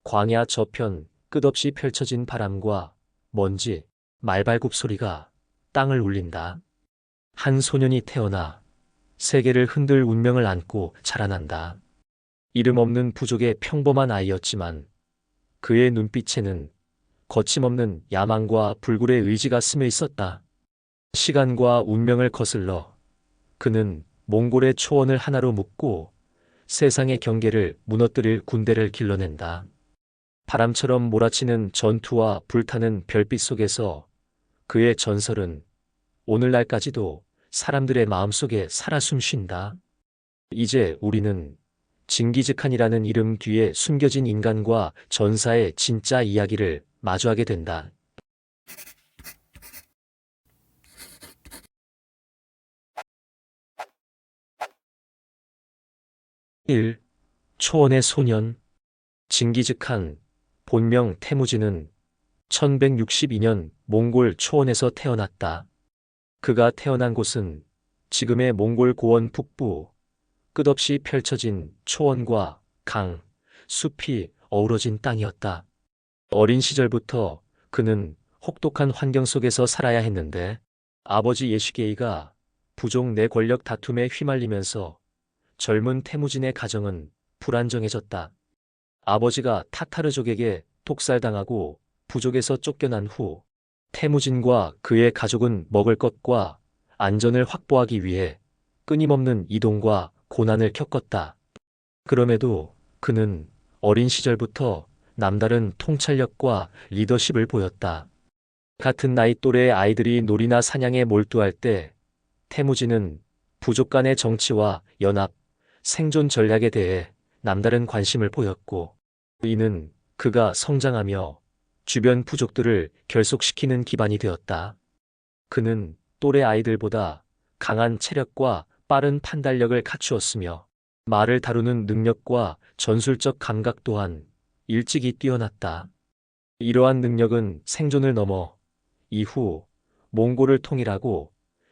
광야 저편 끝없이 펼쳐진 바람과 먼지, 말발굽 소리가 땅을 울린다. 한 소년이 태어나 세계를 흔들 운명을 안고 자라난다. 이름 없는 부족의 평범한 아이였지만 그의 눈빛에는 거침없는 야망과 불굴의 의지가 스며 있었다. 시간과 운명을 거슬러 그는 몽골의 초원을 하나로 묶고 세상의 경계를 무너뜨릴 군대를 길러낸다. 바람처럼 몰아치는 전투와 불타는 별빛 속에서 그의 전설은 오늘날까지도 사람들의 마음속에 살아 숨쉰다. 이제 우리는 징기즈칸이라는 이름 뒤에 숨겨진 인간과 전사의 진짜 이야기를 마주하게 된다. 1. 초원의 소년 징기즈칸, 본명 태무진은 1162년 몽골 초원에서 태어났다. 그가 태어난 곳은 지금의 몽골 고원 북부, 끝없이 펼쳐진 초원과 강, 숲이 어우러진 땅이었다. 어린 시절부터 그는 혹독한 환경 속에서 살아야 했는데 아버지 예시게이가 부족 내 권력 다툼에 휘말리면서 젊은 태무진의 가정은 불안정해졌다. 아버지가 타타르족에게 독살당하고 부족에서 쫓겨난 후 태무진과 그의 가족은 먹을 것과 안전을 확보하기 위해 끊임없는 이동과 고난을 겪었다. 그럼에도 그는 어린 시절부터 남다른 통찰력과 리더십을 보였다. 같은 나이 또래의 아이들이 놀이나 사냥에 몰두할 때 태무진은 부족 간의 정치와 연합, 생존 전략에 대해 남다른 관심을 보였고 이는 그가 성장하며 주변 부족들을 결속시키는 기반이 되었다. 그는 또래 아이들보다 강한 체력과 빠른 판단력을 갖추었으며 말을 다루는 능력과 전술적 감각 또한 일찍이 뛰어났다. 이러한 능력은 생존을 넘어 이후 몽골을 통일하고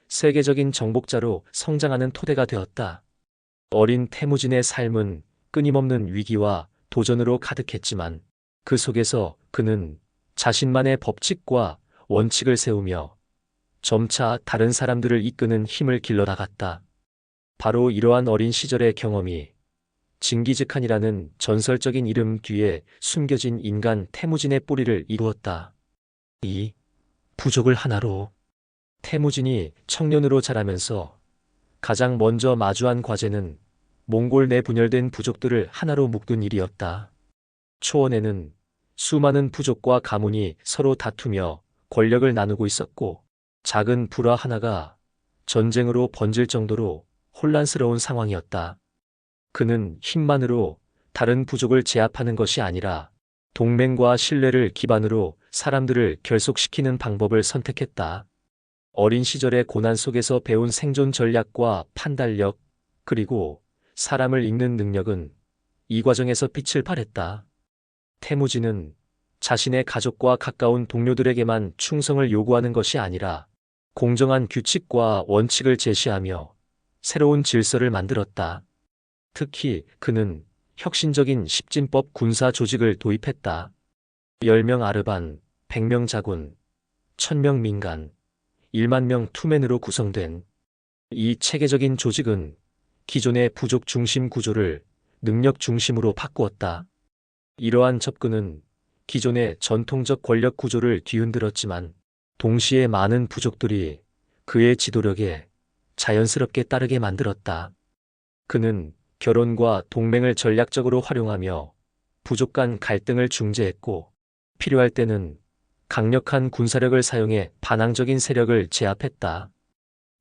세계적인 정복자로 성장하는 토대가 되었다. 어린 태무진의 삶은 끊임없는 위기와 도전으로 가득했지만 그 속에서 그는 자신만의 법칙과 원칙을 세우며 점차 다른 사람들을 이끄는 힘을 길러나갔다. 바로 이러한 어린 시절의 경험이 징기즈칸이라는 전설적인 이름 뒤에 숨겨진 인간 태무진의 뿌리를 이루었다. 이 부족을 하나로 태무진이 청년으로 자라면서 가장 먼저 마주한 과제는 몽골 내 분열된 부족들을 하나로 묶은 일이었다. 초원에는 수많은 부족과 가문이 서로 다투며 권력을 나누고 있었고 작은 불화 하나가 전쟁으로 번질 정도로 혼란스러운 상황이었다. 그는 힘만으로 다른 부족을 제압하는 것이 아니라 동맹과 신뢰를 기반으로 사람들을 결속시키는 방법을 선택했다. 어린 시절의 고난 속에서 배운 생존 전략과 판단력, 그리고 사람을 읽는 능력은 이 과정에서 빛을 발했다. 태무진은 자신의 가족과 가까운 동료들에게만 충성을 요구하는 것이 아니라 공정한 규칙과 원칙을 제시하며 새로운 질서를 만들었다. 특히 그는 혁신적인 십진법 군사 조직을 도입했다. 10명 아르반, 100명 자군, 1000명 민간, 1만 명 투맨으로 구성된 이 체계적인 조직은 기존의 부족 중심 구조를 능력 중심으로 바꾸었다. 이러한 접근은 기존의 전통적 권력 구조를 뒤흔들었지만 동시에 많은 부족들이 그의 지도력에 자연스럽게 따르게 만들었다. 그는 결혼과 동맹을 전략적으로 활용하며 부족 간 갈등을 중재했고 필요할 때는 강력한 군사력을 사용해 반항적인 세력을 제압했다.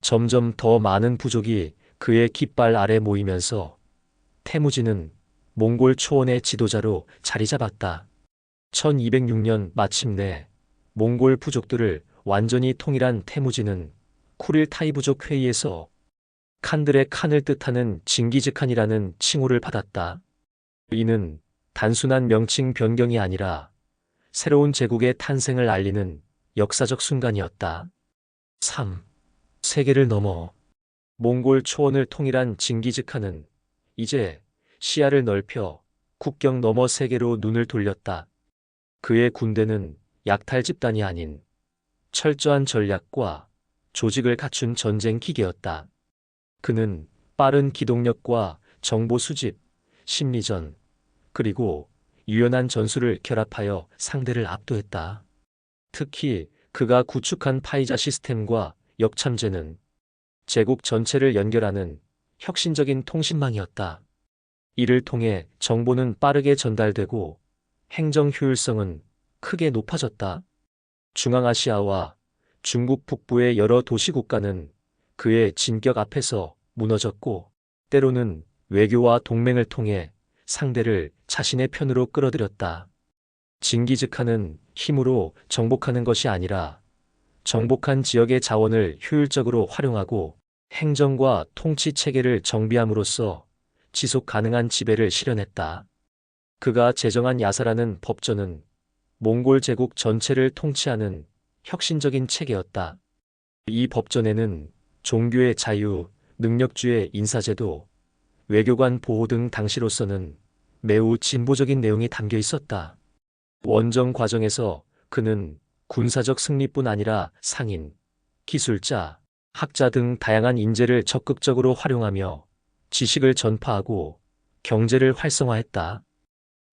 점점 더 많은 부족이 그의 깃발 아래 모이면서 태무진은 몽골 초원의 지도자로 자리 잡았다. 1206년 마침내 몽골 부족들을 완전히 통일한 태무진은 쿠릴타이 부족 회의에서 칸들의 칸을 뜻하는 징기즈칸이라는 칭호를 받았다. 이는 단순한 명칭 변경이 아니라 새로운 제국의 탄생을 알리는 역사적 순간이었다. 3. 세계를 넘어 몽골 초원을 통일한 징기즈칸은 이제 시야를 넓혀 국경 너머 세계로 눈을 돌렸다. 그의 군대는 약탈 집단이 아닌 철저한 전략과 조직을 갖춘 전쟁 기계였다. 그는 빠른 기동력과 정보 수집, 심리전, 그리고 유연한 전술을 결합하여 상대를 압도했다. 특히 그가 구축한 파이자 시스템과 역참제는 제국 전체를 연결하는 혁신적인 통신망이었다. 이를 통해 정보는 빠르게 전달되고 행정 효율성은 크게 높아졌다. 중앙아시아와 중국 북부의 여러 도시 국가는 그의 진격 앞에서 무너졌고, 때로는 외교와 동맹을 통해 상대를 자신의 편으로 끌어들였다. 징기즈칸은 힘으로 정복하는 것이 아니라 정복한 지역의 자원을 효율적으로 활용하고 행정과 통치 체계를 정비함으로써 지속 가능한 지배를 실현했다. 그가 제정한 야사라는 법전은 몽골 제국 전체를 통치하는 혁신적인 체계였다. 이 법전에는 종교의 자유, 능력주의 인사제도, 외교관 보호 등 당시로서는 매우 진보적인 내용이 담겨 있었다. 원정 과정에서 그는 군사적 승리뿐 아니라 상인, 기술자, 학자 등 다양한 인재를 적극적으로 활용하며 지식을 전파하고 경제를 활성화했다.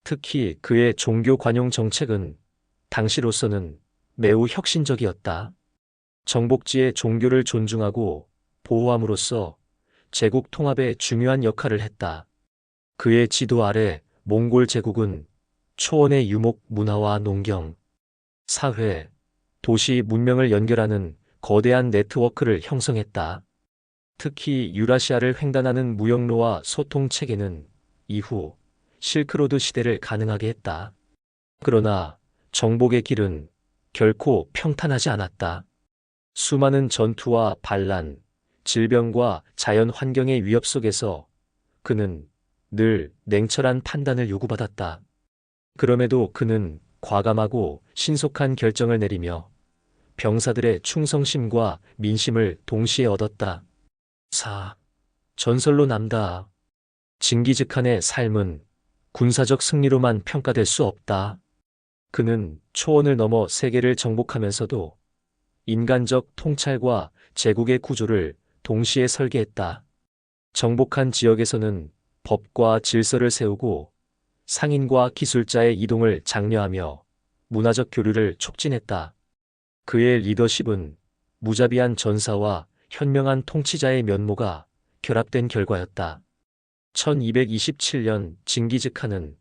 특히 그의 종교 관용 정책은 당시로서는 매우 혁신적이었다. 정복지의 종교를 존중하고 보호함으로써 제국 통합에 중요한 역할을 했다. 그의 지도 아래 몽골 제국은 초원의 유목 문화와 농경, 사회, 도시 문명을 연결하는 거대한 네트워크를 형성했다. 특히 유라시아를 횡단하는 무역로와 소통 체계는 이후 실크로드 시대를 가능하게 했다. 그러나 정복의 길은 결코 평탄하지 않았다. 수많은 전투와 반란, 질병과 자연 환경의 위협 속에서 그는 늘 냉철한 판단을 요구받았다. 그럼에도 그는 과감하고 신속한 결정을 내리며 병사들의 충성심과 민심을 동시에 얻었다. 4. 전설로 남다. 징기즈칸의 삶은 군사적 승리로만 평가될 수 없다. 그는 초원을 넘어 세계를 정복하면서도 인간적 통찰과 제국의 구조를 동시에 설계했다. 정복한 지역에서는 법과 질서를 세우고 상인과 기술자의 이동을 장려하며 문화적 교류를 촉진했다. 그의 리더십은 무자비한 전사와 현명한 통치자의 면모가 결합된 결과였다. 1227년 징기즈칸은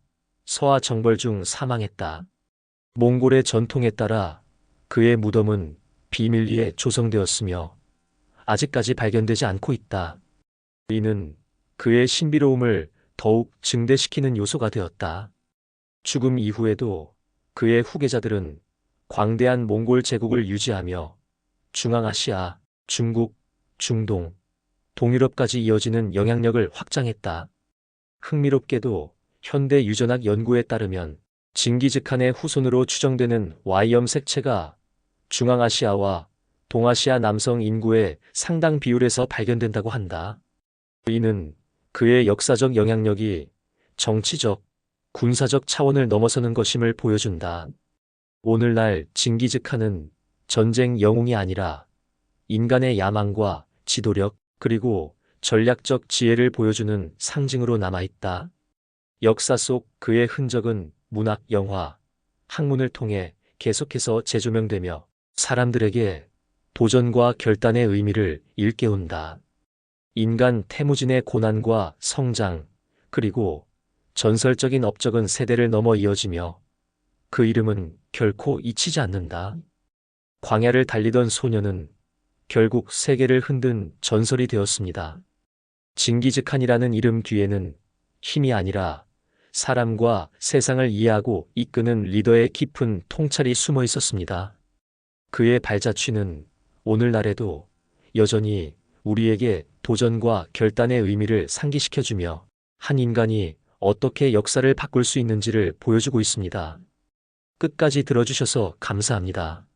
서하 정벌 중 사망했다. 몽골의 전통에 따라 그의 무덤은 비밀리에 조성되었으며 아직까지 발견되지 않고 있다. 이는 그의 신비로움을 더욱 증대시키는 요소가 되었다. 죽음 이후에도 그의 후계자들은 광대한 몽골 제국을 유지하며 중앙아시아, 중국, 중동, 동유럽까지 이어지는 영향력을 확장했다. 흥미롭게도 현대 유전학 연구에 따르면 징기즈칸의 후손으로 추정되는 Y염색체가 중앙아시아와 동아시아 남성 인구의 상당 비율에서 발견된다고 한다. 이는 그의 역사적 영향력이 정치적, 군사적 차원을 넘어서는 것임을 보여준다. 오늘날 징기즈칸은 전쟁 영웅이 아니라 인간의 야망과 지도력, 그리고 전략적 지혜를 보여주는 상징으로 남아있다. 역사 속 그의 흔적은 문학, 영화, 학문을 통해 계속해서 재조명되며 사람들에게 도전과 결단의 의미를 일깨운다. 인간 태무진의 고난과 성장, 그리고 전설적인 업적은 세대를 넘어 이어지며 그 이름은 결코 잊히지 않는다. 광야를 달리던 소녀는 결국 세계를 흔든 전설이 되었습니다. 징기즈칸이라는 이름 뒤에는 힘이 아니라 사람과 세상을 이해하고 이끄는 리더의 깊은 통찰이 숨어 있었습니다. 그의 발자취는 오늘날에도 여전히 우리에게 도전과 결단의 의미를 상기시켜주며 한 인간이 어떻게 역사를 바꿀 수 있는지를 보여주고 있습니다. 끝까지 들어주셔서 감사합니다.